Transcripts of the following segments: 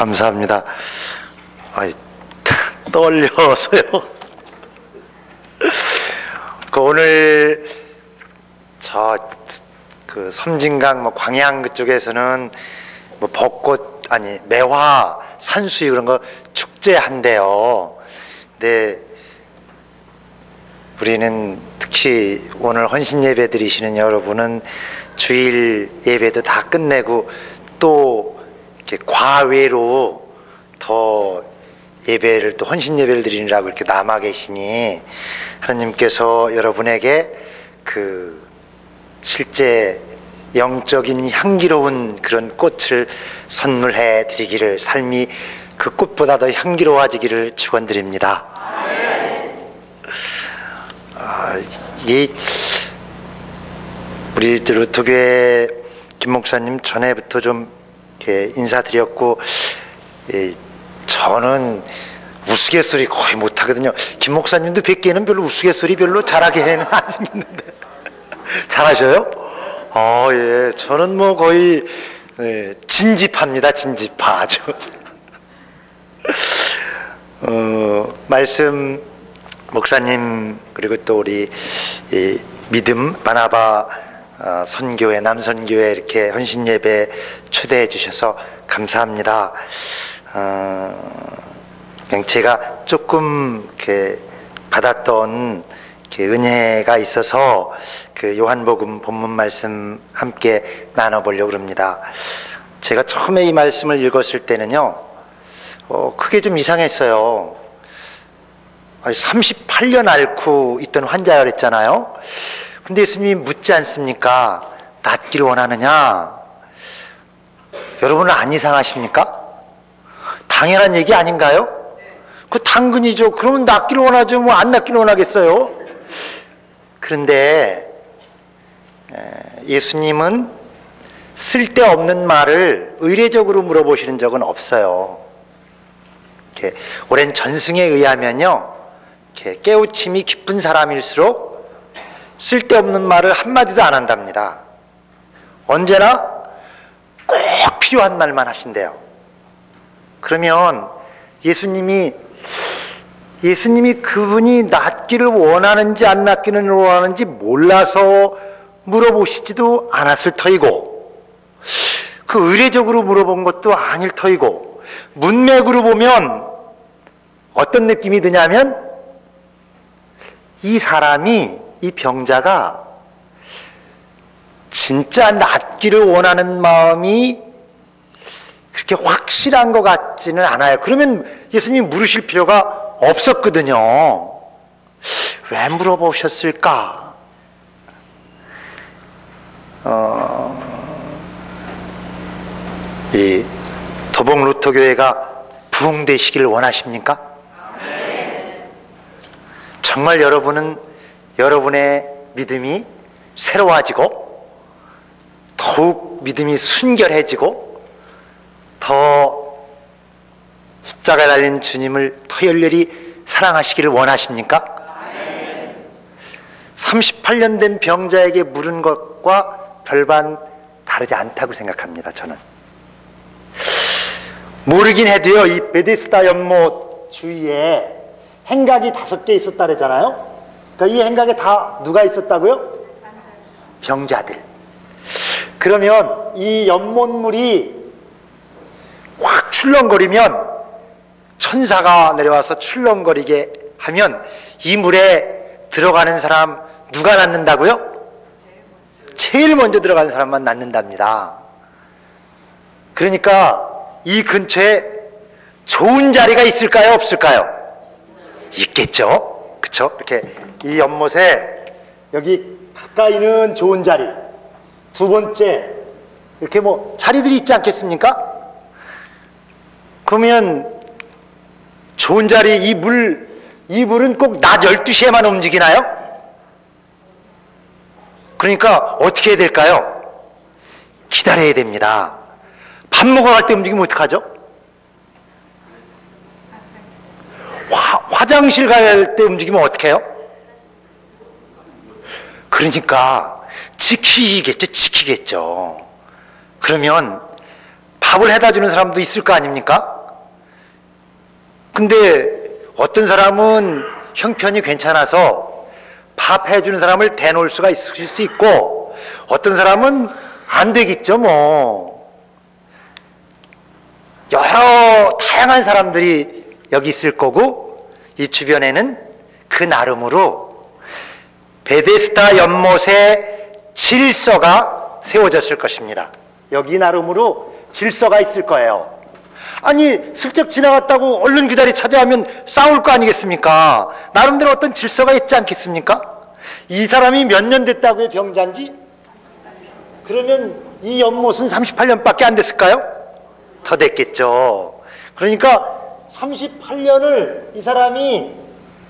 감사합니다. 아이, 떨려서요. 오늘 그 섬진강 광양 그쪽에서는 벚꽃 매화 산수유 그런 거 축제한대요. 근데 우리는 특히 오늘 헌신 예배 드리시는 여러분은 주일 예배도 다 끝내고 또 이렇게 과외로 더 예배를 또 헌신 예배를 드리느라고 이렇게 남아 계시니 하나님께서 여러분에게 그 실제 영적인 향기로운 그런 꽃을 선물해 드리기를, 삶이 그 꽃보다 더 향기로워지기를 축원드립니다. 이게 우리 루터교회 김 목사님 전에부터 좀 이렇게 인사드렸고, 저는 우스갯소리 거의 못하거든요. 김 목사님도 뵙기에는 별로 우스갯소리 별로 잘하게는 안 생겼는데 잘하셔요? 예, 저는 뭐 거의 진집합니다. 진집파 아주. 말씀 목사님 그리고 또 우리 믿음 바나바 선교회 남선교회 이렇게 헌신 예배 초대해 주셔서 감사합니다. 그냥 제가 조금 이렇게 받았던 이렇게 은혜가 있어서 그 요한복음 본문 말씀 함께 나눠보려고 합니다. 제가 처음에 이 말씀을 읽었을 때는요, 그게 좀 이상했어요. 38년 앓고 있던 환자라 그랬잖아요. 근데 예수님이 묻지 않습니까? 낫기를 원하느냐? 여러분은 안 이상하십니까? 당연한 얘기 아닌가요? 그 당근이죠. 그러면 낫기를 원하죠. 뭐 안 낫기를 원하겠어요? 그런데 예수님은 쓸데없는 말을 의례적으로 물어보시는 적은 없어요. 이렇게 오랜 전승에 의하면요, 이렇게 깨우침이 깊은 사람일수록 쓸데없는 말을 한마디도 안 한답니다. 언제나 꼭 필요한 말만 하신대요. 그러면 예수님이 그분이 낫기를 원하는지 안 낫기를 원하는지 몰라서 물어보시지도 않았을 터이고, 그 의례적으로 물어본 것도 아닐 터이고, 문맥으로 보면 어떤 느낌이 드냐면, 이 사람이, 이 병자가 진짜 낫기를 원하는 마음이 그렇게 확실한 것 같지는 않아요. 그러면 예수님이 물으실 필요가 없었거든요. 왜 물어보셨을까? 이 도봉 루터교회가 부흥되시기를 원하십니까? 정말 여러분은 여러분의 믿음이 새로워지고 더욱 믿음이 순결해지고 더 십자가에 달린 주님을 더 열렬히 사랑하시기를 원하십니까? 38년 된 병자에게 물은 것과 별반 다르지 않다고 생각합니다. 저는 모르긴 해도요, 이 베데스다 연못 주위에 행각이 5개 있었다 그랬잖아요. 그러니까 이 행각에 다 누가 있었다고요? 병자들. 그러면 이 연못물이 확 출렁거리면, 천사가 내려와서 출렁거리게 하면 이 물에 들어가는 사람 누가 낫는다고요? 제일 먼저 들어가는 사람만 낫는답니다. 그러니까 이 근처에 좋은 자리가 있을까요? 없을까요? 있겠죠? 그쵸? 이렇게 이 연못에 여기 가까이는 좋은 자리, 두 번째 이렇게 뭐 자리들이 있지 않겠습니까? 그러면 좋은 자리, 이 물은 꼭 낮 12시에만 움직이나요? 그러니까 어떻게 해야 될까요? 기다려야 됩니다. 밥 먹으러 갈 때 움직이면 어떡하죠? 화장실 갈 때 움직이면 어떡해요? 그러니까 지키겠죠. 그러면 밥을 해다 주는 사람도 있을 거 아닙니까? 근데 어떤 사람은 형편이 괜찮아서 밥 해주는 사람을 대놓을 수가 있을 수 있고, 어떤 사람은 안 되겠죠, 뭐. 여러 다양한 사람들이 여기 있을 거고, 이 주변에는 그 나름으로 베데스다 연못에 질서가 세워졌을 것입니다. 여기 나름으로 질서가 있을 거예요. 아니, 슬쩍 지나갔다고 얼른 기다리 찾아오면 싸울 거 아니겠습니까? 나름대로 어떤 질서가 있지 않겠습니까? 이 사람이 몇 년 됐다고요, 병자인지? 그러면 이 연못은 38년밖에 안 됐을까요? 더 됐겠죠. 그러니까 38년을 이 사람이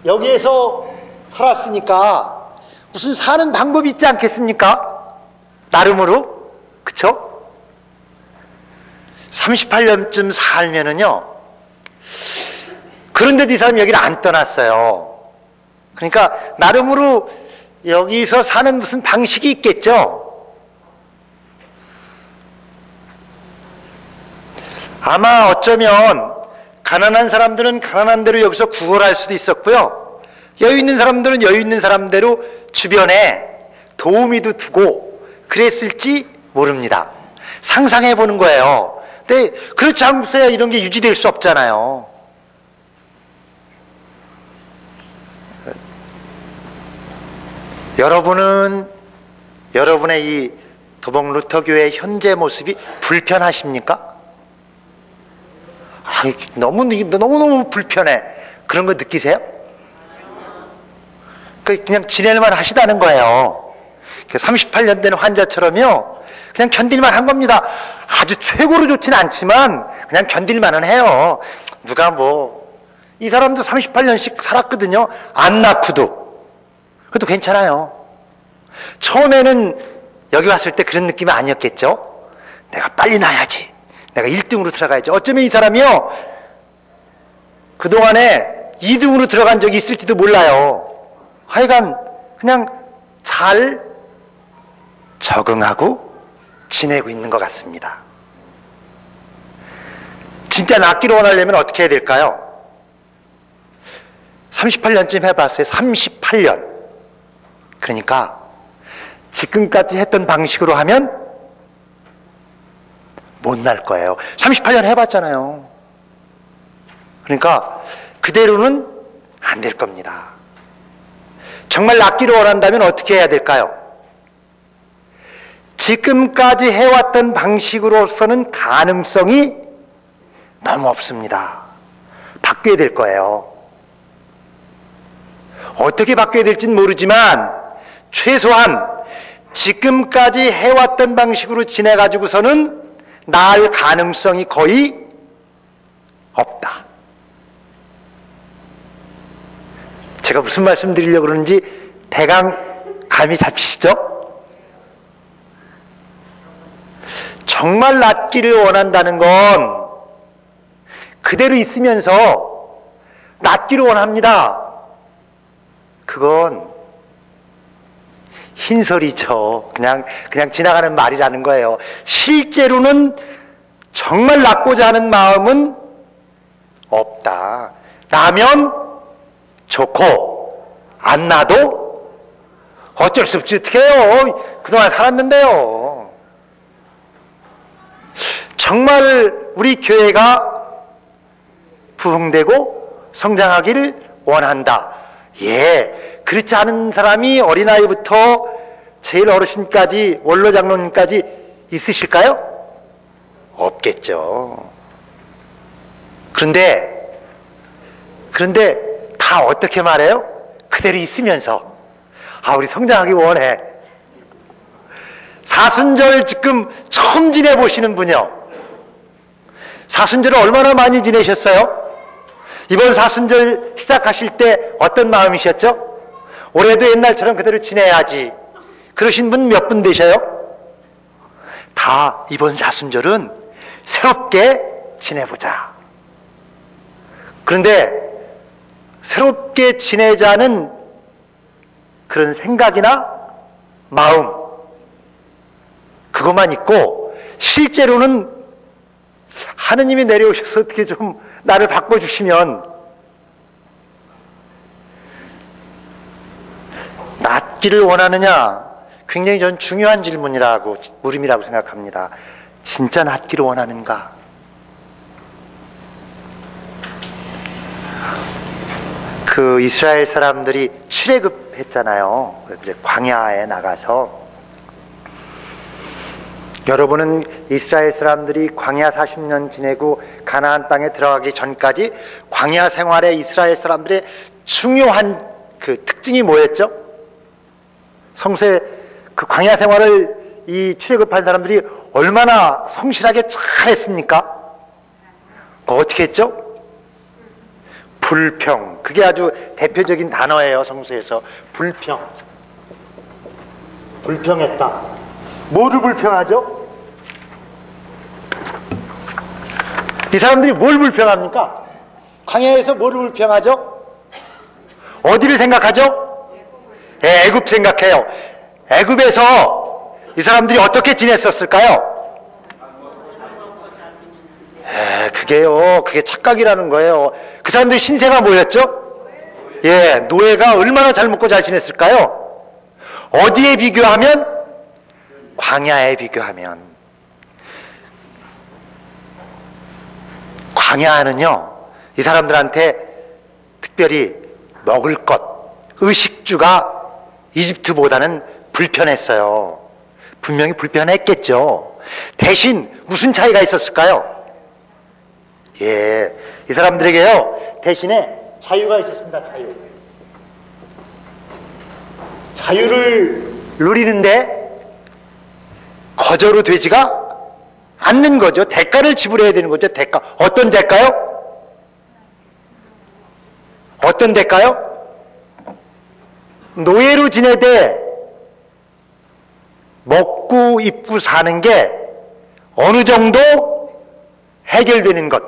여기에서 살았으니까 무슨 사는 방법이 있지 않겠습니까? 나름으로. 그쵸? 38년쯤 살면은요, 그런데도 이 사람이 여기를 안 떠났어요. 그러니까 나름으로 여기서 사는 무슨 방식이 있겠죠. 아마 어쩌면 가난한 사람들은 가난한 대로 여기서 구걸할 수도 있었고요, 여유 있는 사람들은 여유 있는 사람대로 주변에 도우미도 두고 그랬을지 모릅니다. 상상해 보는 거예요. 근데 그렇지 않고서야 이런 게 유지될 수 없잖아요. 여러분은 여러분의 이 도봉 루터교회의 현재 모습이 불편하십니까? 아, 너무너무 불편해. 그런 거 느끼세요? 그냥 지낼만 하시다는 거예요. 38년 된 환자처럼요, 그냥 견딜만 한 겁니다. 아주 최고로 좋지는 않지만 그냥 견딜만은 해요. 누가 뭐, 이 사람도 38년씩 살았거든요. 안 낳고도. 그래도 괜찮아요. 처음에는 여기 왔을 때 그런 느낌이 아니었겠죠. 내가 빨리 낳아야지, 내가 1등으로 들어가야지. 어쩌면 이 사람이요, 그동안에 2등으로 들어간 적이 있을지도 몰라요. 하여간 그냥 잘 적응하고 지내고 있는 것 같습니다. 진짜 낫기를 원하려면 어떻게 해야 될까요? 38년쯤 해봤어요. 38년. 그러니까 지금까지 했던 방식으로 하면 못 날 거예요. 38년 해봤잖아요. 그러니까 그대로는 안 될 겁니다. 정말 낫기를 원한다면 어떻게 해야 될까요? 지금까지 해왔던 방식으로서는 가능성이 너무 없습니다. 바뀌어야 될 거예요. 어떻게 바뀌어야 될지는 모르지만 최소한 지금까지 해왔던 방식으로 지내가지고서는 나을 가능성이 거의 없다. 제가 무슨 말씀 드리려고 그러는지 대강 감이 잡히시죠? 정말 낫기를 원한다는 건 그대로 있으면서 낫기를 원합니다. 그건 흰소리죠. 그냥 지나가는 말이라는 거예요. 실제로는 정말 낫고자 하는 마음은 없다. 나면 좋고 안 나도 어쩔 수 없지, 어떻게 해요. 그동안 살았는데요. 정말 우리 교회가 부흥되고 성장하기를 원한다. 예, 그렇지 않은 사람이 어린아이부터 제일 어르신까지 원로장로님까지 있으실까요? 없겠죠. 그런데 다 어떻게 말해요? 그대로 있으면서, 아, 우리 성장하기 원해. 사순절 지금 처음 지내보시는 분이요, 사순절을 얼마나 많이 지내셨어요? 이번 사순절 시작하실 때 어떤 마음이셨죠? 올해도 옛날처럼 그대로 지내야지, 그러신 분 몇 분 되셔요? 다 이번 사순절은 새롭게 지내보자. 그런데 새롭게 지내자는 그런 생각이나 마음, 그것만 있고 실제로는 하느님이 내려오셔서 어떻게 좀 나를 바꿔주시면 낫기를 원하느냐? 굉장히 전 중요한 물음이라고 생각합니다. 진짜 낫기를 원하는가? 그 이스라엘 사람들이 출애굽했잖아요. 그래서 이제 광야에 나가서, 여러분은 이스라엘 사람들이 광야 40년 지내고 가나안 땅에 들어가기 전까지 광야 생활에 이스라엘 사람들의 중요한 그 특징이 뭐였죠? 성서에 그 광야 생활을 이 출애굽한 사람들이 얼마나 성실하게 잘했습니까? 어떻게 했죠? 불평. 그게 아주 대표적인 단어예요, 성서에서. 불평. 불평했다. 뭐를 불평하죠? 이 사람들이 뭘 불평합니까? 광야에서 뭐를 불평하죠? 어디를 생각하죠? 애굽 생각해요. 애굽에서 이 사람들이 어떻게 지냈었을까요? 그게 착각이라는 거예요. 그 사람들의 신세가 뭐였죠? 노예가 얼마나 잘 먹고 잘 지냈을까요? 어디에 비교하면? 광야에 비교하면. 광야는요, 이 사람들한테 특별히 먹을 것, 의식주가 이집트보다는 불편했어요. 분명히 불편했겠죠. 대신 무슨 차이가 있었을까요? 이 사람들에게요, 대신에 자유가 있었습니다. 자유를 누리는데 거저로 되지가 않는 거죠. 대가를 지불해야 되는 거죠. 대가. 어떤 대가요? 어떤 대가요? 노예로 지내되 먹고 입고 사는 게 어느 정도 해결되는 것.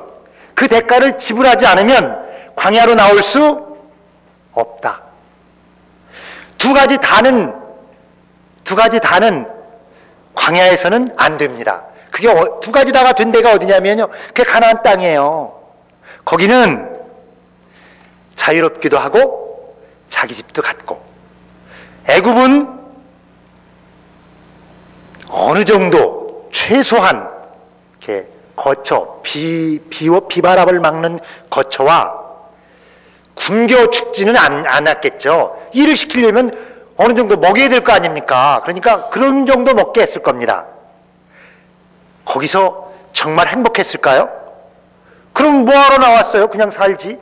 그 대가를 지불하지 않으면 광야로 나올 수 없다. 두 가지 다는 광야에서는 안 됩니다. 그게 두 가지 다가 된 데가 어디냐면요, 그게 가나안 땅이에요. 거기는 자유롭기도 하고 자기 집도 갖고, 애굽은 어느 정도 최소한 이렇게 거처, 비바람을 막는 거처와 굶겨 죽지는 않았겠죠. 일을 시키려면 어느 정도 먹여야 될 거 아닙니까? 그러니까 그런 정도 먹게 했을 겁니다. 거기서 정말 행복했을까요? 그럼 뭐하러 나왔어요? 그냥 살지.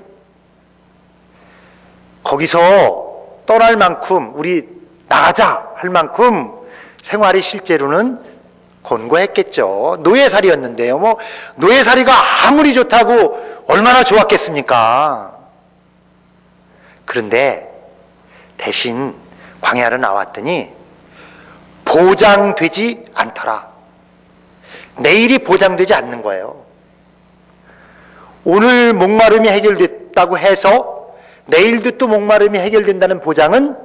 거기서 떠날 만큼, 우리 나가자 할 만큼 생활이 실제로는 곤고했겠죠. 노예살이였는데요. 노예살이가 아무리 좋다고 얼마나 좋았겠습니까? 그런데 대신 광야로 나왔더니 보장되지 않더라. 내일이 보장되지 않는 거예요. 오늘 목마름이 해결됐다고 해서 내일도 또 목마름이 해결된다는 보장은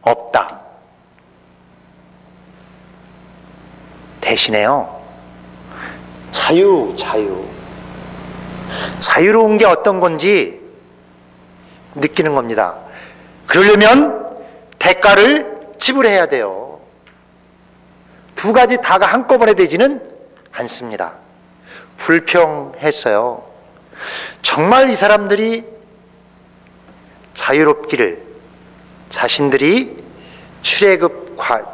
없다. 대신에요, 자유로운 게 어떤 건지 느끼는 겁니다. 그러려면 대가를 지불해야 돼요. 두 가지 다가 한꺼번에 되지는 않습니다. 불평했어요. 정말 이 사람들이 자유롭기를, 자신들이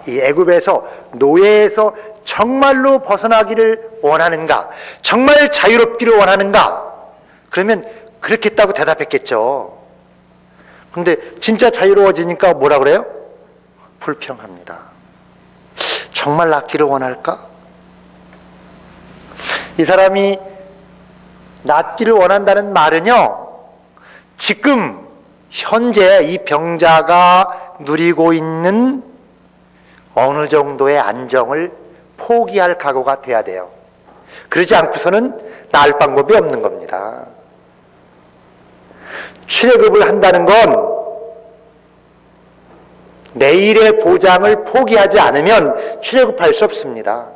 이 애굽에서, 노예에서 정말로 벗어나기를 원하는가? 정말 자유롭기를 원하는가? 그러면 그렇겠다고 대답했겠죠. 근데 진짜 자유로워지니까 뭐라 그래요? 불평합니다. 정말 낫기를 원할까? 이 사람이 낫기를 원한다는 말은요, 지금 현재 이 병자가 누리고 있는 어느 정도의 안정을 포기할 각오가 돼야 돼요. 그러지 않고서는 나을 방법이 없는 겁니다. 출애굽을 한다는 건 내일의 보장을 포기하지 않으면 출애굽할 수 없습니다.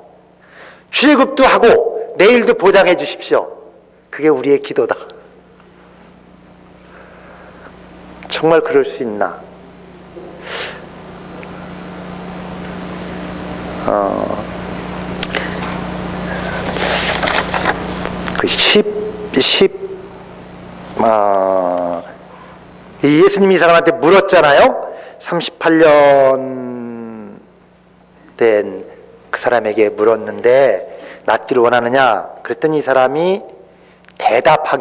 출애굽도 하고 내일도 보장해 주십시오. 그게 우리의 기도다. 정말 그럴 수 있나? 예수님이 이 사람한테 물었잖아요. 38년 된 그 사람에게 물었는데 낫기를 원하느냐? 그랬더니 이 사람이 대답한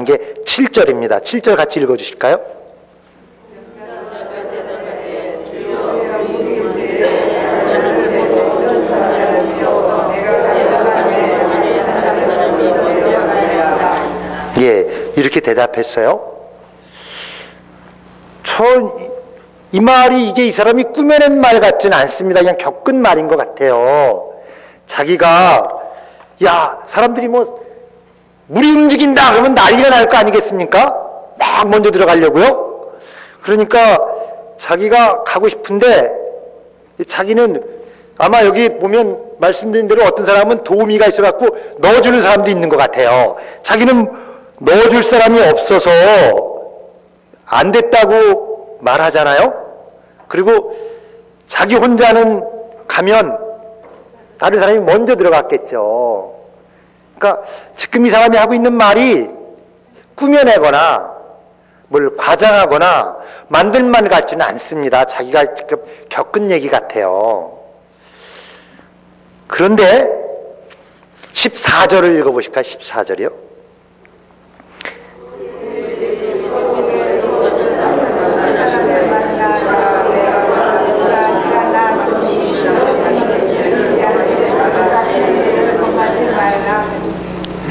게 7절입니다. 7절 같이 읽어주실까요? 예, 이렇게 대답했어요. 이 말이 이게 이 사람이 꾸며낸 말 같지는 않습니다. 그냥 겪은 말인 것 같아요. 자기가 야, 사람들이 뭐 물이 움직인다 그러면 난리가 날 거 아니겠습니까? 막 먼저 들어가려고요. 그러니까 자기가 가고 싶은데 자기는 아마 여기 보면 말씀드린 대로 어떤 사람은 도우미가 있어갖고 넣어주는 사람도 있는 것 같아요. 자기는 넣어줄 사람이 없어서 안 됐다고 말하잖아요. 그리고 자기 혼자는 가면 다른 사람이 먼저 들어갔겠죠. 그러니까 지금 이 사람이 하고 있는 말이 꾸며내거나 뭘 과장하거나 만든 말 같지는 않습니다. 자기가 지금 겪은 얘기 같아요. 그런데 14절을 읽어보실까요? 14절이요.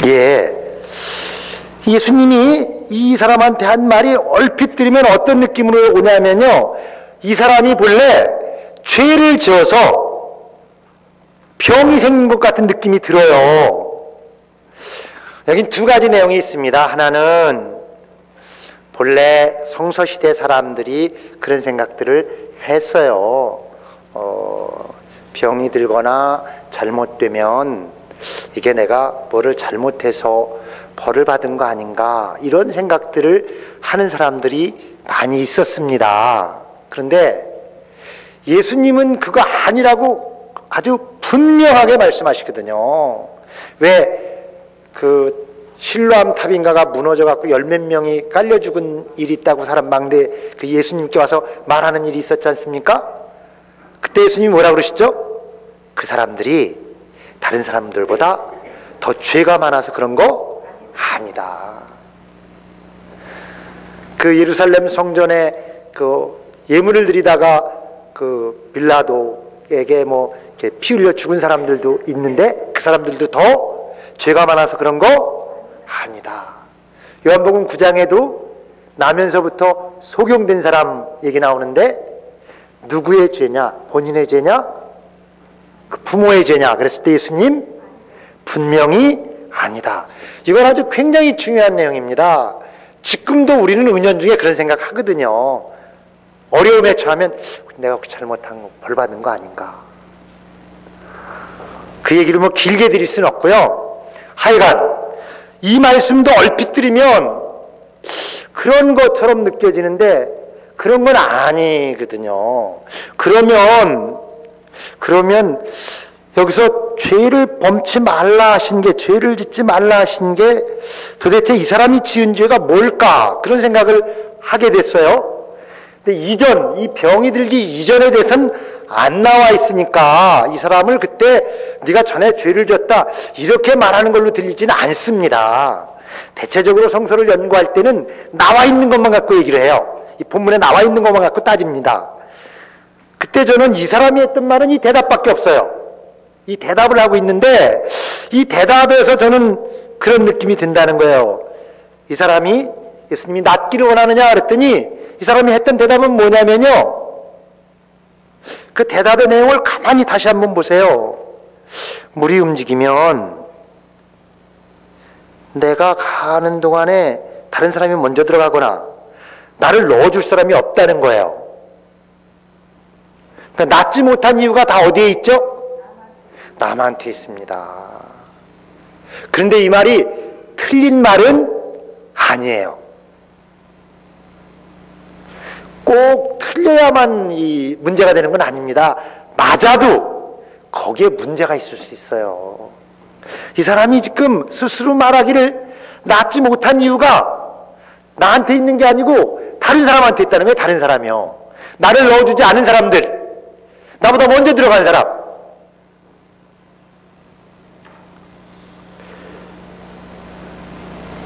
예, 예수님이 이 사람한테 한 말이 얼핏 들으면 어떤 느낌으로 오냐면요, 이 사람이 본래 죄를 지어서 병이 생긴 것 같은 느낌이 들어요. 여긴 두 가지 내용이 있습니다. 하나는 본래 성서시대 사람들이 그런 생각들을 했어요. 병이 들거나 잘못되면 이게 내가 뭐를 잘못해서 벌을 받은 거 아닌가, 이런 생각들을 하는 사람들이 많이 있었습니다. 그런데 예수님은 그거 아니라고 아주 분명하게 말씀하시거든요. 왜 그 실로암 탑인가가 무너져 갖고 10몇 명이 깔려 죽은 일이 있다고 사람 망대 그 예수님께 와서 말하는 일이 있었지 않습니까? 그때 예수님이 뭐라 그러시죠? 그 사람들이 다른 사람들보다 더 죄가 많아서 그런 거 아니다. 그 예루살렘 성전에 그 예물을 드리다가 그 빌라도에게 뭐 이렇게 피 흘려 죽은 사람들도 있는데 그 사람들도 더 죄가 많아서 그런 거 아니다. 요한복음 9장에도 나면서부터 소경된 사람 얘기 나오는데 누구의 죄냐? 본인의 죄냐? 그 부모의 죄냐? 그랬을 때 예수님 분명히 아니다. 이건 아주 굉장히 중요한 내용입니다. 지금도 우리는 은연중에 그런 생각 하거든요. 어려움에 처하면 내가 혹시 잘못한 거 벌 받는 거 아닌가. 그 얘기를 뭐 길게 드릴 수는 없고요. 하여간 이 말씀도 얼핏 들으면 그런 것처럼 느껴지는데 그런 건 아니거든요. 그러면 여기서 죄를 범치 말라 하신 게, 죄를 짓지 말라 하신 게 도대체 이 사람이 지은 죄가 뭘까? 그런 생각을 하게 됐어요. 근데 이 병이 들기 이전에 대해서는 안 나와 있으니까 이 사람을 그때 네가 전에 죄를 졌다 이렇게 말하는 걸로 들리지는 않습니다. 대체적으로 성서를 연구할 때는 나와 있는 것만 갖고 얘기를 해요. 이 본문에 나와 있는 것만 갖고 따집니다. 그때 저는 이 사람이 했던 말은 이 대답밖에 없어요. 이 대답을 하고 있는데 이 대답에서 저는 그런 느낌이 든다는 거예요. 이 사람이 예수님이 낫기를 원하느냐 그랬더니 이 사람이 했던 대답은 뭐냐면요, 그 대답의 내용을 가만히 다시 한번 보세요. 물이 움직이면 내가 가는 동안에 다른 사람이 먼저 들어가거나 나를 넣어줄 사람이 없다는 거예요. 그러니까 낫지 못한 이유가 다 어디에 있죠? 남한테 있습니다. 그런데 이 말이 틀린 말은 아니에요. 꼭 틀려야만 이 문제가 되는 건 아닙니다. 맞아도 거기에 문제가 있을 수 있어요. 이 사람이 지금 스스로 말하기를 낫지 못한 이유가 나한테 있는 게 아니고 다른 사람한테 있다는 거예요. 다른 사람이요. 나를 넣어주지 않은 사람들, 나보다 먼저 들어간 사람.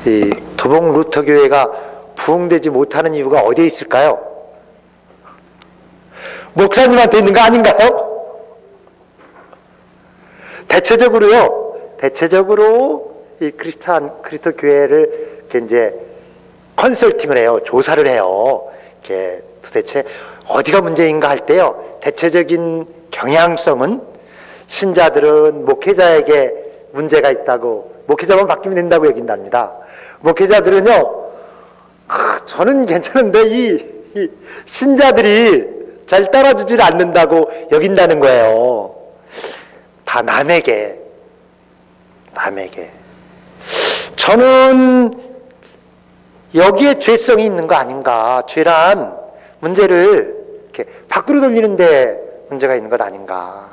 이 도봉 루터 교회가 부흥되지 못하는 이유가 어디에 있을까요? 목사님한테 있는 거 아닌가요? 대체적으로 이 그리스도 교회를 이제 컨설팅을 해요. 조사를 해요. 이렇게 도대체 어디가 문제인가 할 때요. 대체적인 경향성은 신자들은 목회자에게 문제가 있다고, 목회자만 바뀌면 된다고 여긴답니다. 목회자들은요, 저는 괜찮은데 이 신자들이 잘 따라주질 않는다고 여긴다는 거예요. 다 남에게. 저는 여기에 죄성이 있는 거 아닌가. 죄란 문제를 이렇게 밖으로 돌리는데 문제가 있는 것 아닌가.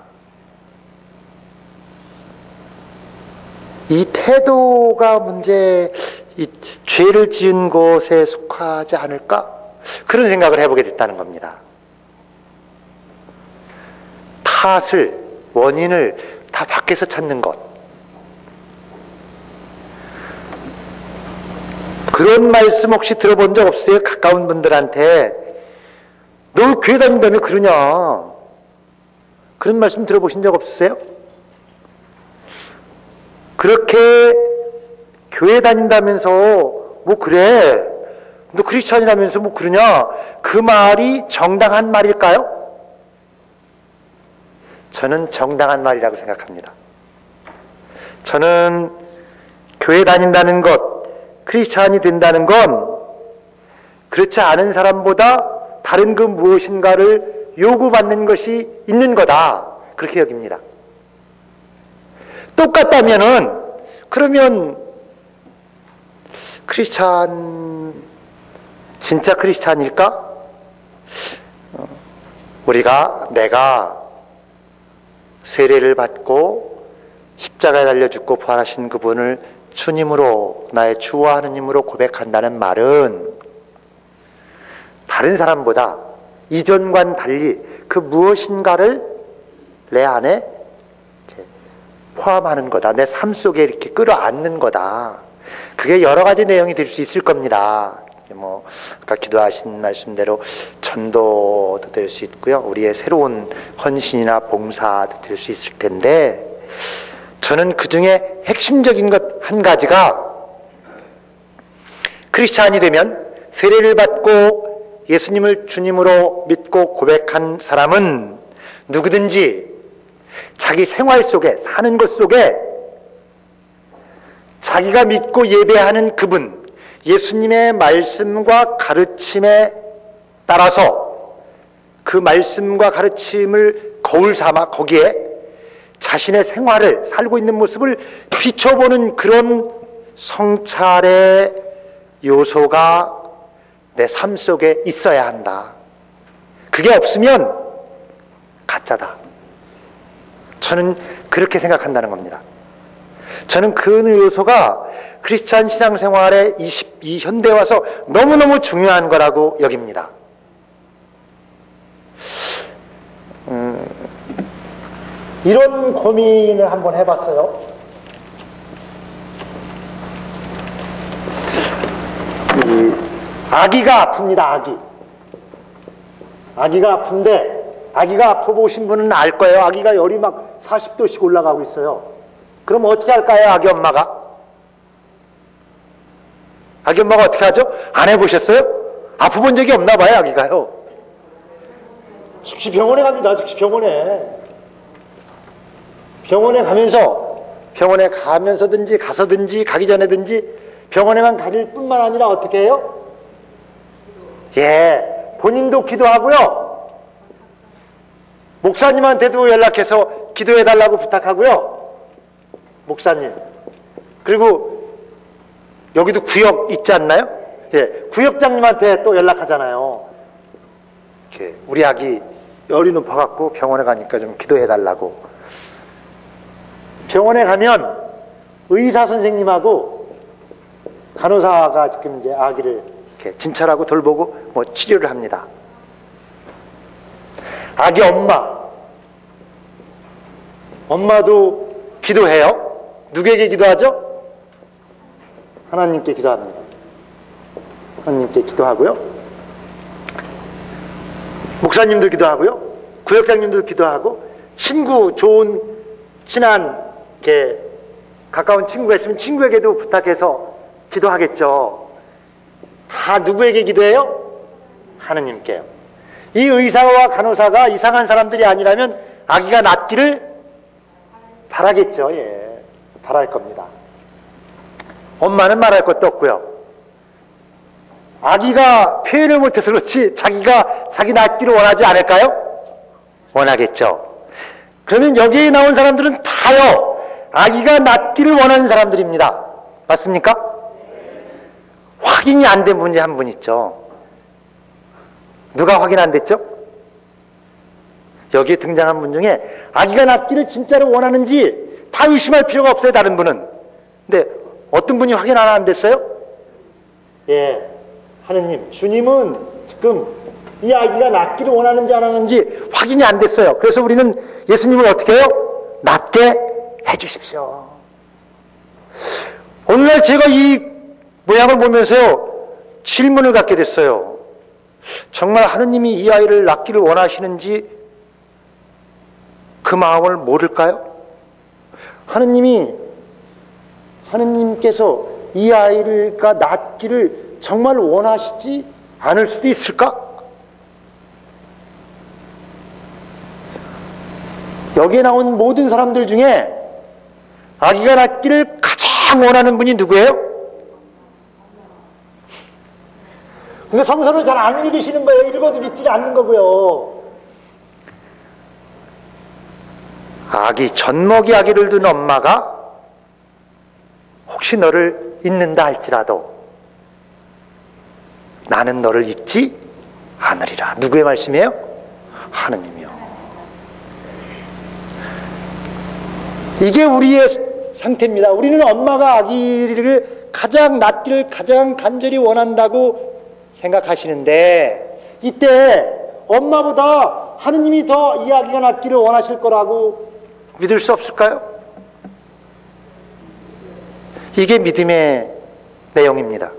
이 태도가 이 죄를 지은 것에 속하지 않을까? 그런 생각을 해보게 됐다는 겁니다. 원인을 다 밖에서 찾는 것. 그런 말씀 혹시 들어본 적 없어요? 가까운 분들한테 너 교회 다닌다며 그러냐? 그런 말씀 들어보신 적 없으세요? 그렇게 교회 다닌다면서 뭐 그래? 너 크리스찬이라면서 뭐 그러냐? 그 말이 정당한 말일까요? 저는 정당한 말이라고 생각합니다. 저는 교회 다닌다는 것, 크리스찬이 된다는 건 그렇지 않은 사람보다 다른 그 무엇인가를 요구받는 것이 있는 거다. 그렇게 여깁니다. 똑같다면은 그러면 진짜 크리스찬일까? 내가 세례를 받고 십자가에 달려 죽고 부활하신 그분을 주님으로, 나의 주와 하느님으로 고백한다는 말은 다른 사람보다 이전과는 달리 그 무엇인가를 내 안에 포함하는 거다. 내 삶 속에 이렇게 끌어안는 거다. 그게 여러 가지 내용이 될 수 있을 겁니다. 아까 기도하신 말씀대로 전도도 될 수 있고요. 우리의 새로운 헌신이나 봉사도 될 수 있을 텐데, 저는 그 중에 핵심적인 것 한 가지가, 크리스찬이 되면 세례를 받고 예수님을 주님으로 믿고 고백한 사람은 누구든지 자기 생활 속에, 사는 것 속에 자기가 믿고 예배하는 그분, 예수님의 말씀과 가르침에 따라서 그 말씀과 가르침을 거울 삼아 거기에 자신의 생활을, 살고 있는 모습을 비춰보는 그런 성찰의 요소가 내 삶 속에 있어야 한다. 그게 없으면 가짜다. 저는 그렇게 생각한다는 겁니다. 저는 그 요소가 크리스찬 신앙생활의 이 현대에 와서 너무너무 중요한 거라고 여깁니다. 이런 고민을 한번 해봤어요. 아기가 아픕니다. 아기가 아픈데, 아기가 아파보신 분은 알 거예요. 아기가 열이 막 40도씩 올라가고 있어요. 그럼 어떻게 할까요? 아기 엄마가 어떻게 하죠? 안 해보셨어요? 아파본 적이 없나 봐요. 아기가요. 즉시 병원에 갑니다. 즉시 병원에 가면서든지 가서든지 가기 전에든지 병원에만 가질 뿐만 아니라 어떻게 해요? 본인도 기도하고요. 목사님한테도 연락해서 기도해달라고 부탁하고요. 목사님. 그리고 여기도 구역 있지 않나요? 구역장님한테 또 연락하잖아요. 이렇게 우리 아기 열이 높아갖고 병원에 가니까 좀 기도해달라고. 병원에 가면 의사 선생님하고 간호사가 지금 이제 아기를 이렇게 진찰하고 돌보고 뭐 치료를 합니다. 아기 엄마도 기도해요. 누구에게 기도하죠? 하나님께 기도합니다. 하나님께 기도하고요. 목사님도 기도하고요. 구역장님도 기도하고, 친구, 좋은 친한 이렇게 가까운 친구가 있으면 친구에게도 부탁해서 기도하겠죠. 다 누구에게 기도해요? 하느님께요. 이 의사와 간호사가 이상한 사람들이 아니라면 아기가 낫기를 바라겠죠. 예, 바랄 겁니다. 엄마는 말할 것도 없고요. 아기가 표현을 못해서 그렇지 자기가 자기 낫기를 원하지 않을까요? 원하겠죠. 그러면 여기에 나온 사람들은 다요, 아기가 낫기를 원하는 사람들입니다. 맞습니까? 확인이 안 된 분이 한 분 있죠. 누가 확인 안 됐죠? 여기에 등장한 분 중에 아기가 낫기를 진짜로 원하는지 다 의심할 필요가 없어요, 다른 분은. 근데 어떤 분이 확인 안 됐어요? 예, 하느님, 주님은 지금 이 아기가 낫기를 원하는지 안 하는지 확인이 안 됐어요. 그래서 우리는 예수님을 어떻게 해요? 낫게 해주십시오. 오늘날 제가 이 모양을 보면서요, 질문을 갖게 됐어요. 정말 하느님이 이 아이를 낳기를 원하시는지 그 마음을 모를까요? 하느님께서 이 아이가 낳기를 정말 원하시지 않을 수도 있을까? 여기에 나온 모든 사람들 중에 아기가 낳기를 가장 원하는 분이 누구예요? 근데 성서를 잘 안 읽으시는 거예요. 읽어도 믿지 않는 거고요. 젖먹이 아기를 둔 엄마가 혹시 너를 잊는다 할지라도 나는 너를 잊지 않으리라. 누구의 말씀이에요? 하느님이요. 이게 우리의 상태입니다. 우리는 엄마가 아기를 가장 낳기를 가장 간절히 원한다고 생각하시는데, 이때 엄마보다 하느님이 더 이 아기가 낳기를 원하실 거라고 믿을 수 없을까요? 이게 믿음의 내용입니다.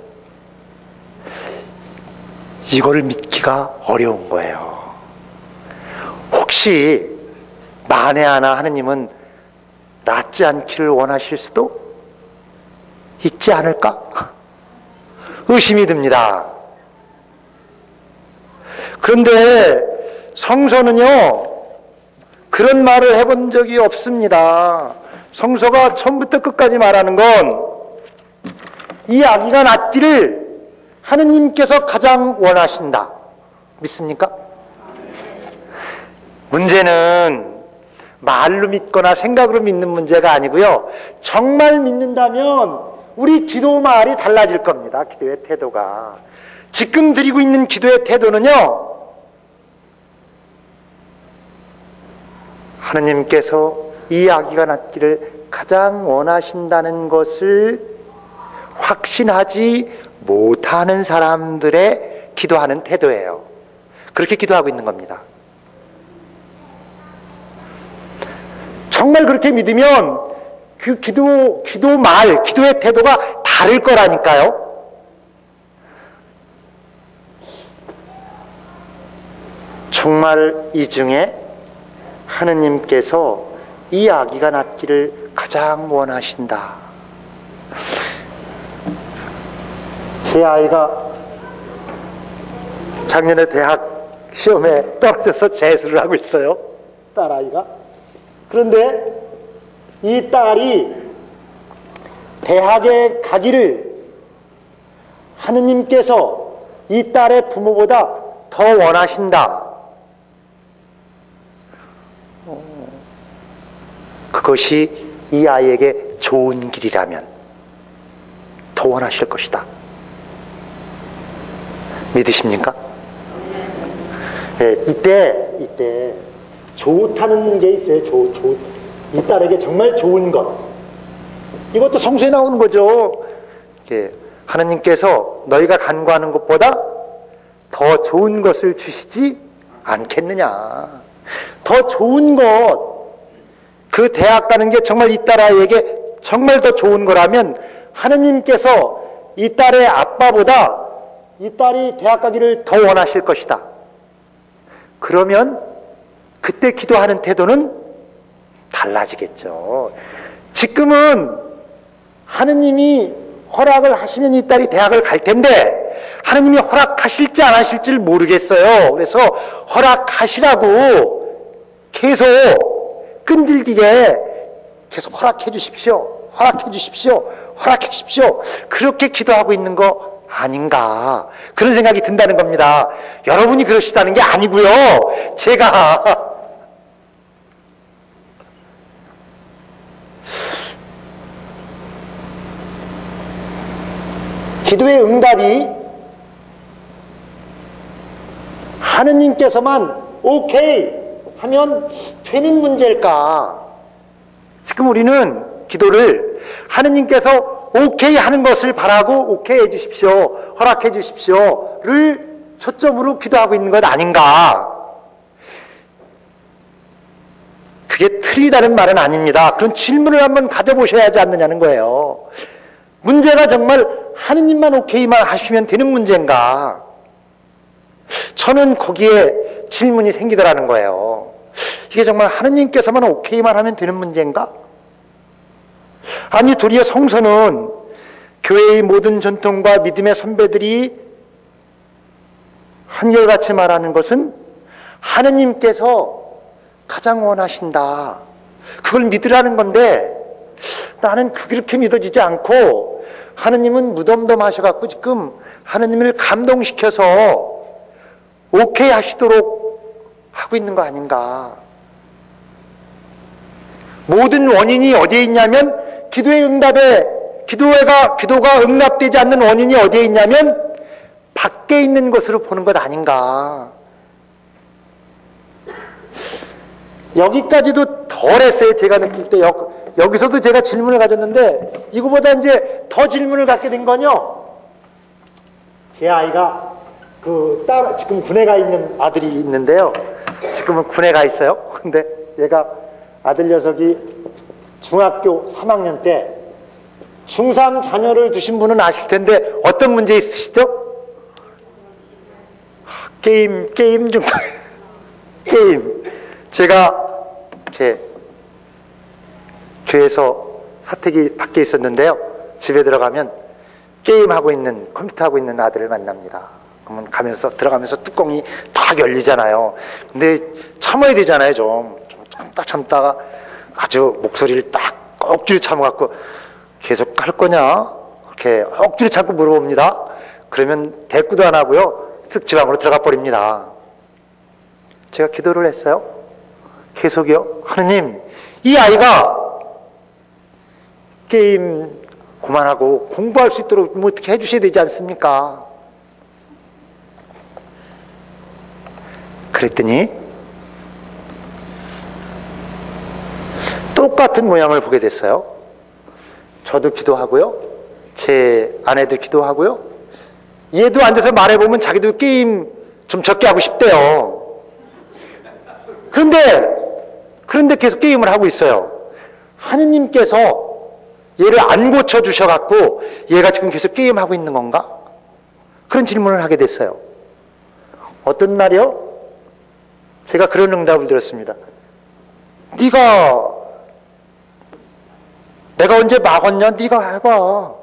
이걸 믿기가 어려운 거예요. 혹시 만에 하나 하느님은 낫지 않기를 원하실 수도 있지 않을까? 의심이 듭니다. 그런데 성서는요, 그런 말을 해본 적이 없습니다. 성서가 처음부터 끝까지 말하는 건 이 아기가 낫기를 하느님께서 가장 원하신다. 믿습니까? 문제는 말로 믿거나 생각으로 믿는 문제가 아니고요, 정말 믿는다면 우리 기도 말이 달라질 겁니다. 기도의 태도가. 지금 드리고 있는 기도의 태도는요, 하느님께서 이 아기가 낫기를 가장 원하신다는 것을 확신하지 못하는 사람들의 기도하는 태도예요. 그렇게 기도하고 있는 겁니다. 정말 그렇게 믿으면 그 기도의 태도가 다를 거라니까요. 정말 이 중에 하느님께서 이 아기가 낫기를 가장 원하신다. 제 아이가 작년에 대학 시험에 떨어져서 재수를 하고 있어요. 딸아이가. 그런데 이 딸이 대학에 가기를 하느님께서 이 딸의 부모보다 더 원하신다. 그것이 이 아이에게 좋은 길이라면 더 원하실 것이다. 믿으십니까? 네, 이때 좋다는 게 있어요. 이 딸에게 정말 좋은 것. 이것도 성수에 나오는 거죠. 하느님께서 너희가 간구하는 것보다 더 좋은 것을 주시지 않겠느냐. 더 좋은 것, 그 대학 가는 게 정말 이 딸아이에게 정말 더 좋은 거라면 하느님께서 이 딸의 아빠보다 이 딸이 대학 가기를 더 원하실 것이다. 그러면 그때 기도하는 태도는 달라지겠죠. 지금은 하느님이 허락을 하시면 이 딸이 대학을 갈 텐데 하느님이 허락하실지 안 하실지를 모르겠어요. 그래서 허락하시라고 계속 끈질기게 계속 허락해 주십시오. 허락해 주십시오. 허락해 주십시오. 그렇게 기도하고 있는 거 아닌가, 그런 생각이 든다는 겁니다. 여러분이 그러시다는 게 아니고요. 제가 기도의 응답이 하느님께서만 오케이 하면 되는 문제일까? 지금 우리는 기도를 하느님께서 오케이 하는 것을 바라고 오케이 해 주십시오, 허락해 주십시오를 초점으로 기도하고 있는 것 아닌가? 그게 틀리다는 말은 아닙니다. 그런 질문을 한번 가져보셔야 하지 않느냐는 거예요. 문제가 정말 하느님만 오케이만 하시면 되는 문제인가? 저는 거기에 질문이 생기더라는 거예요. 이게 정말 하느님께서만 오케이만 하면 되는 문제인가? 아니, 도리어 성서는 교회의 모든 전통과 믿음의 선배들이 한결같이 말하는 것은 하느님께서 가장 원하신다, 그걸 믿으라는 건데 나는 그렇게 믿어지지 않고 하느님은 무덤덤하셔갖고 지금 하느님을 감동시켜서 오케이 하시도록 하고 있는 거 아닌가. 모든 원인이 어디에 있냐면 기도가 응답되지 않는 원인이 어디에 있냐면 밖에 있는 것으로 보는 것 아닌가. 여기까지도 덜했어요. 제가 느낄 때 여기서도 제가 질문을 가졌는데 이거보다 이제 더 질문을 갖게 된 건요, 제 아이가 지금 군에 가 있는 아들이 있는데요. 지금은 군에 가 있어요. 근데 얘가 아들 녀석이 중학교 3학년 때 중3 자녀를 두신 분은 아실 텐데 어떤 문제 있으시죠? 게임 중 게임. 제가 제 교회에서 사택이 밖에 있었는데요. 집에 들어가면 게임하고 있는, 컴퓨터하고 있는 아들을 만납니다. 그러면 들어가면서 뚜껑이 딱 열리잖아요. 근데 참아야 되잖아요. 좀 참다가 아주 목소리를 딱 억지로 참아갖고 계속 할 거냐? 그렇게 억지로 참고 물어봅니다. 그러면 대꾸도 안 하고요, 쓱 지방으로 들어가 버립니다. 제가 기도를 했어요. 계속이요. 하느님, 이 아이가 게임 그만하고 공부할 수 있도록 뭐 어떻게 해주셔야 되지 않습니까? 그랬더니 똑같은 모양을 보게 됐어요. 저도 기도하고요, 제 아내도 기도하고요, 얘도 앉아서 말해보면 자기도 게임 좀 적게 하고 싶대요. 그런데 계속 게임을 하고 있어요. 하느님께서 얘를 안 고쳐주셔갖고 얘가 지금 계속 게임하고 있는 건가? 그런 질문을 하게 됐어요. 어떤 날이요? 제가 그런 응답을 들었습니다. 내가 언제 막았냐? 네가 해봐.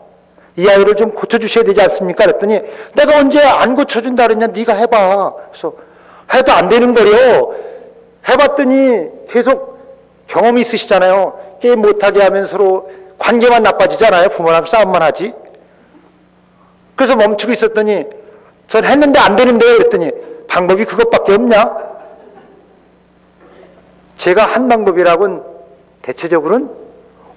이 아이를 좀 고쳐주셔야 되지 않습니까? 그랬더니 내가 언제 안 고쳐준다 그랬냐? 네가 해봐. 그래서 해도 안 되는 거래요. 해봤더니 계속 경험이 있으시잖아요. 게임 못하게 하면 서로 관계만 나빠지잖아요. 부모랑 싸움만 하지. 그래서 멈추고 있었더니 전 했는데 안 되는데요. 그랬더니 방법이 그것밖에 없냐? 제가 한 방법이라고는 대체적으로는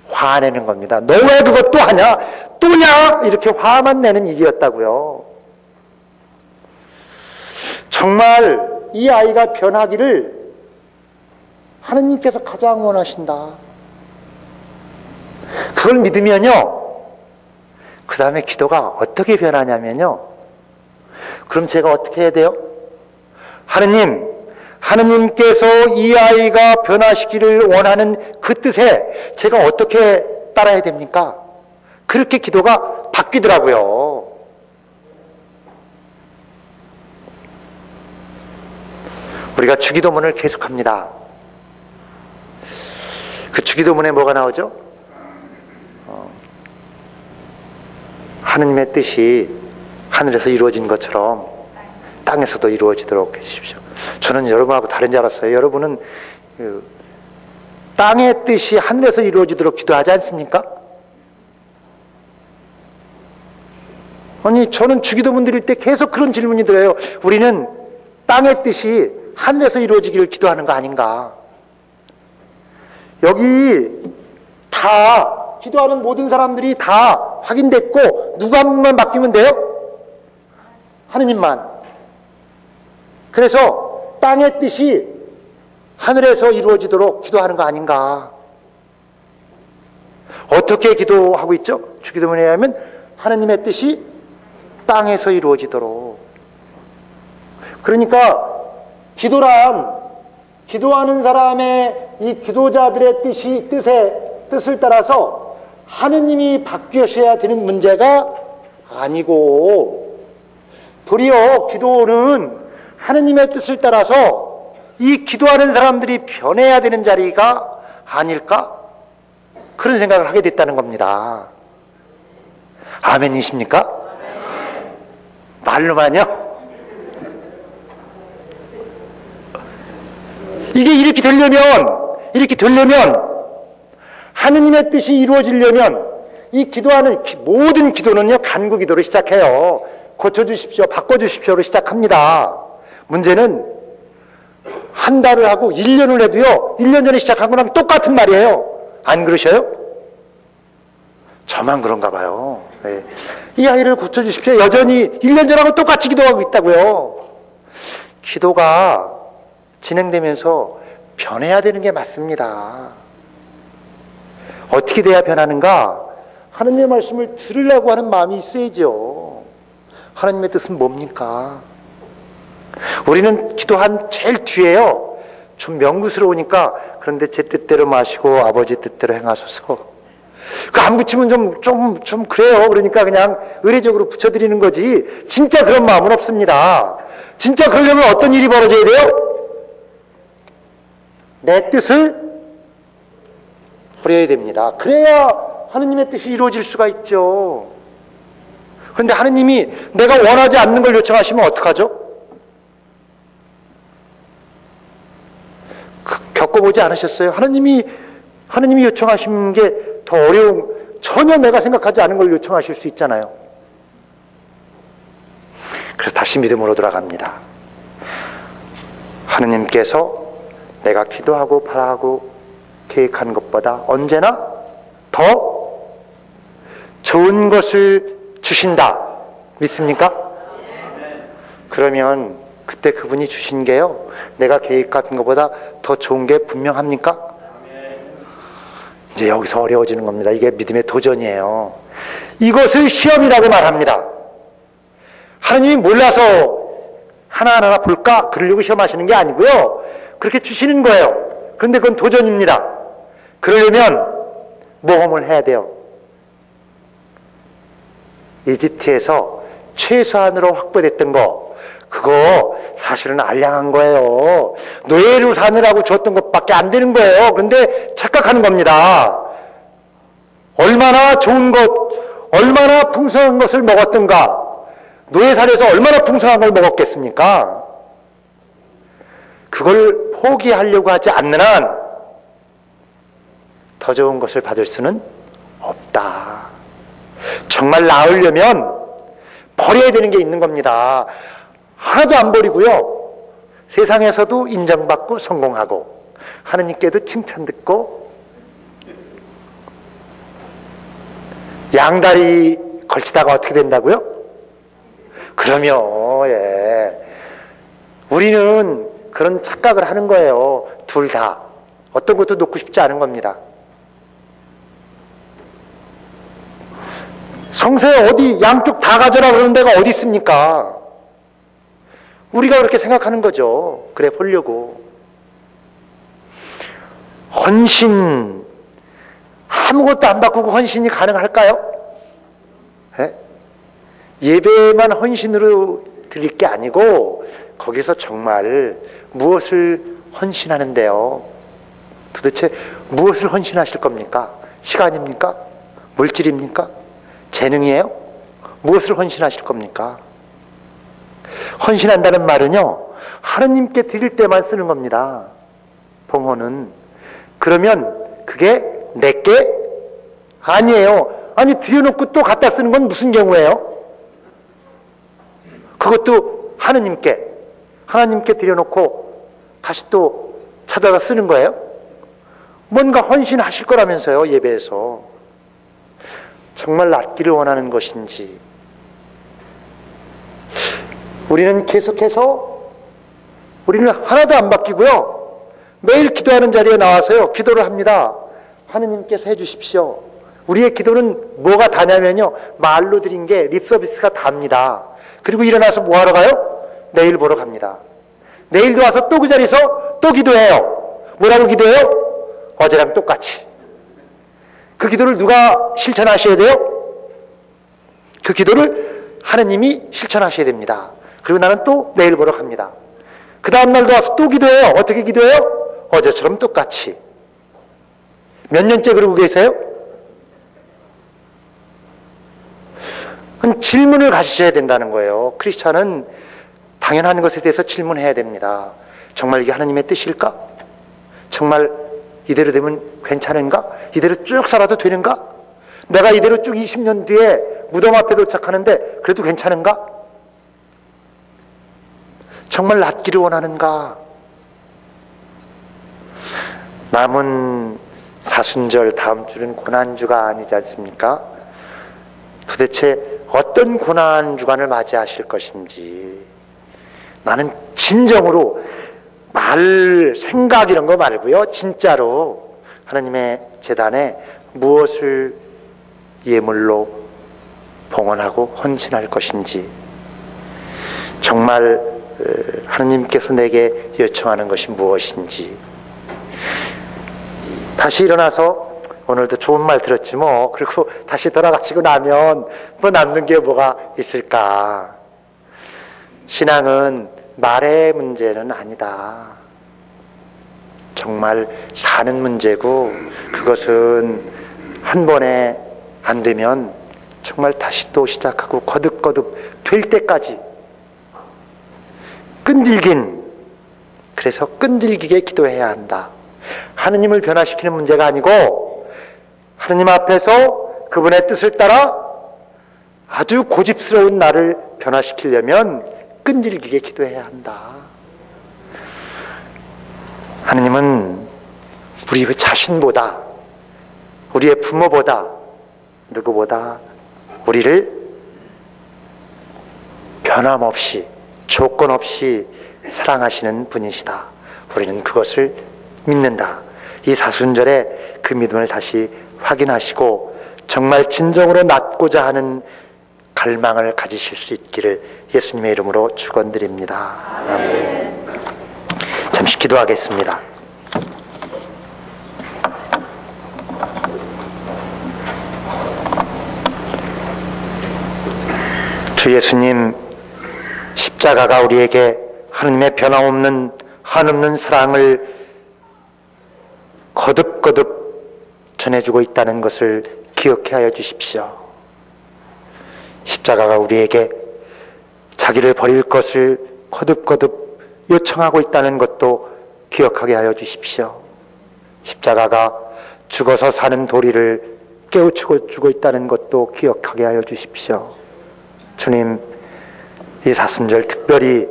화내는 겁니다. 너 왜 그것도 하냐? 또냐? 이렇게 화만 내는 일이었다고요. 정말 이 아이가 변하기를 하느님께서 가장 원하신다. 그걸 믿으면요, 그 다음에 기도가 어떻게 변하냐면요, 그럼 제가 어떻게 해야 돼요? 하느님께서 이 아이가 변화시키기를 원하는 그 뜻에 제가 어떻게 따라야 됩니까? 그렇게 기도가 바뀌더라고요. 우리가 주기도문을 계속합니다. 그 주기도문에 뭐가 나오죠? 하느님의 뜻이 하늘에서 이루어진 것처럼 땅에서도 이루어지도록 해주십시오. 저는 여러분하고 다른 줄 알았어요. 여러분은 땅의 뜻이 하늘에서 이루어지도록 기도하지 않습니까? 아니, 저는 주기도문 드릴 때 계속 그런 질문이 들어요. 우리는 땅의 뜻이 하늘에서 이루어지기를 기도하는 거 아닌가? 여기 다 기도하는 모든 사람들이 다 확인됐고 누가 한 번만 바뀌면 돼요? 하느님만. 그래서 땅의 뜻이 하늘에서 이루어지도록 기도하는 거 아닌가? 어떻게 기도하고 있죠? 주기도문에 의하면 하느님의 뜻이 땅에서 이루어지도록. 그러니까 기도하는 사람의 이 기도자들의 뜻을 따라서 하느님이 바뀌셔야 되는 문제가 아니고, 도리어 기도는 하느님의 뜻을 따라서 이 기도하는 사람들이 변해야 되는 자리가 아닐까? 그런 생각을 하게 됐다는 겁니다. 아멘이십니까? 말로만요? 이게 이렇게 되려면 하느님의 뜻이 이루어지려면 이 기도하는 모든 기도는요, 간구 기도로 시작해요. 고쳐주십시오, 바꿔주십시오로 시작합니다. 문제는 한 달을 하고 1년을 해도요, 1년 전에 시작한 거랑 똑같은 말이에요. 안 그러셔요? 저만 그런가 봐요. 네. 이 아이를 고쳐주십시오. 여전히 1년 전하고 똑같이 기도하고 있다고요. 기도가 진행되면서 변해야 되는 게 맞습니다. 어떻게 돼야 변하는가? 하느님의 말씀을 들으려고 하는 마음이 있어야죠. 하느님의 뜻은 뭡니까? 우리는 기도한 제일 뒤에요, 좀 명구스러우니까 그런데 제 뜻대로 마시고 아버지 뜻대로 행하소서. 그 안 붙이면 좀 그래요. 그러니까 그냥 의례적으로 붙여드리는 거지, 진짜 그런 마음은 없습니다. 진짜 그러려면 어떤 일이 벌어져야 돼요? 내 뜻을 버려야 됩니다. 그래야 하느님의 뜻이 이루어질 수가 있죠. 그런데 하느님이 내가 원하지 않는 걸 요청하시면 어떡하죠? 겪어보지 않으셨어요? 하느님이 요청하시는 게 더 어려운, 전혀 내가 생각하지 않은 걸 요청하실 수 있잖아요. 그래서 다시 믿음으로 돌아갑니다. 하느님께서 내가 기도하고 바라고 계획하는 것보다 언제나 더 좋은 것을 주신다. 믿습니까? 그러면 그때 그분이 주신 게요, 내가 계획한 것보다 더 좋은 게 분명합니까? 이제 여기서 어려워지는 겁니다. 이게 믿음의 도전이에요. 이것을 시험이라고 말합니다. 하나님이 몰라서 하나하나 볼까? 그러려고 시험하시는 게 아니고요, 그렇게 주시는 거예요. 그런데 그건 도전입니다. 그러려면 모험을 해야 돼요. 이집트에서 최소한으로 확보됐던 거, 그거 사실은 알량한 거예요. 노예로 사느라고 줬던 것밖에 안 되는 거예요. 그런데 착각하는 겁니다. 얼마나 좋은 것, 얼마나 풍성한 것을 먹었던가. 노예살에서 얼마나 풍성한 걸 먹었겠습니까? 그걸 포기하려고 하지 않는 한 더 좋은 것을 받을 수는 없다. 정말 나으려면 버려야 되는 게 있는 겁니다. 하나도 안 버리고요, 세상에서도 인정받고 성공하고 하느님께도 칭찬 듣고, 양다리 걸치다가 어떻게 된다고요? 그러면 우리는 그런 착각을 하는 거예요. 둘 다. 어떤 것도 놓고 싶지 않은 겁니다. 성서에 어디 양쪽 다 가져라 그러는 데가 어디 있습니까? 우리가 그렇게 생각하는 거죠. 그래 보려고. 헌신, 아무것도 안 바꾸고 헌신이 가능할까요? 예? 예배만 헌신으로 드릴 게 아니고 거기서 정말 무엇을 헌신하는데요? 도대체 무엇을 헌신하실 겁니까? 시간입니까? 물질입니까? 재능이에요? 무엇을 헌신하실 겁니까? 헌신한다는 말은요, 하느님께 드릴 때만 쓰는 겁니다. 봉헌은. 그러면 그게 내게 아니에요. 아니, 드려놓고 또 갖다 쓰는 건 무슨 경우예요? 그것도 하나님께 드려놓고 다시 또 찾아다 쓰는 거예요? 뭔가 헌신하실 거라면서요, 예배에서. 정말 낫기를 원하는 것인지. 우리는 계속해서 우리는 하나도 안 바뀌고요. 매일 기도하는 자리에 나와서요, 기도를 합니다. 하느님께서 해주십시오. 우리의 기도는 뭐가 다냐면요, 말로 드린 게 립서비스가 답니다. 그리고 일어나서 뭐 하러 가요? 내일 보러 갑니다. 내일도 와서 또 그 자리에서 또 기도해요. 뭐라고 기도해요? 어제랑 똑같이. 그 기도를 누가 실천하셔야 돼요? 그 기도를 하느님이 실천하셔야 됩니다. 그리고 나는 또 내일 보러 갑니다. 그 다음날도 와서 또 기도해요. 어떻게 기도해요? 어제처럼 똑같이. 몇 년째 그러고 계세요? 질문을 가지셔야 된다는 거예요. 크리스찬은 당연한 것에 대해서 질문해야 됩니다. 정말 이게 하나님의 뜻일까? 정말 이대로 되면 괜찮은가? 이대로 쭉 살아도 되는가? 내가 이대로 쭉 20년 뒤에 무덤 앞에 도착하는데 그래도 괜찮은가? 정말 낫기를 원하는가? 남은 사순절 다음 주는 고난주가 아니지 않습니까? 도대체 어떤 고난주간을 맞이하실 것인지, 나는 진정으로 생각 이런 거 말고요, 진짜로 하나님의 제단에 무엇을 예물로 봉헌하고 헌신할 것인지, 정말 하나님께서 내게 요청하는 것이 무엇인지. 다시 일어나서 오늘도 좋은 말 들었지 뭐, 그리고 다시 돌아가시고 나면 뭐 남는 게 뭐가 있을까? 신앙은 말의 문제는 아니다. 정말 사는 문제고, 그것은 한 번에 안 되면 정말 다시 또 시작하고 거듭거듭 될 때까지 그래서 끈질기게 기도해야 한다. 하느님을 변화시키는 문제가 아니고 하느님 앞에서 그분의 뜻을 따라 아주 고집스러운 나를 변화시키려면 끈질기게 기도해야 한다. 하느님은 우리 자신보다, 우리의 부모보다, 누구보다 우리를 변함없이, 조건 없이 사랑하시는 분이시다. 우리는 그것을 믿는다. 이 사순절에 그 믿음을 다시 확인하시고 정말 진정으로 낫고자 하는 갈망을 가지실 수 있기를 예수님의 이름으로 축원드립니다. 아멘. 잠시 기도하겠습니다. 주 예수님, 십자가가 우리에게 하느님의 변함없는 한없는 사랑을 거듭거듭 전해주고 있다는 것을 기억해 하여 주십시오. 십자가가 우리에게 자기를 버릴 것을 거듭거듭 요청하고 있다는 것도 기억하게 하여 주십시오. 십자가가 죽어서 사는 도리를 깨우치고 있다는 것도 기억하게 하여 주십시오. 주님, 이 사순절 특별히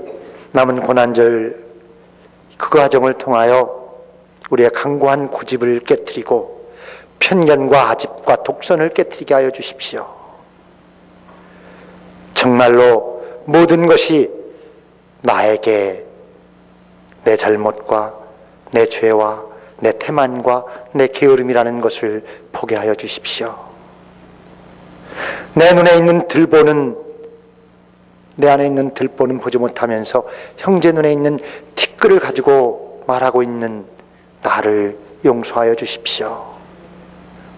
남은 고난절 그 과정을 통하여 우리의 강고한 고집을 깨트리고 편견과 아집과 독선을 깨트리게 하여 주십시오. 정말로 모든 것이 나에게 내 잘못과 내 죄와 내 태만과 내 게으름이라는 것을 보게 하여 주십시오. 내 눈에 있는 들보는, 내 안에 있는 들보는 보지 못하면서 형제 눈에 있는 티끌을 가지고 말하고 있는 나를 용서하여 주십시오.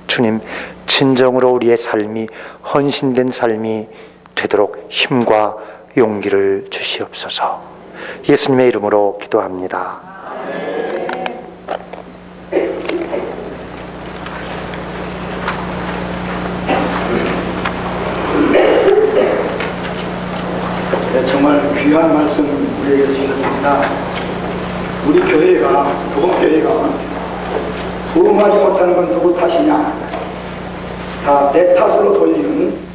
주님, 진정으로 우리의 삶이 헌신된 삶이 되도록 힘과 용기를 주시옵소서. 예수님의 이름으로 기도합니다. 네, 정말 귀한 말씀 우리에게 주셨습니다. 우리 교회가, 도봉교회가 부흥하지 못하는 건 누구 탓이냐? 다 내 탓으로 돌리는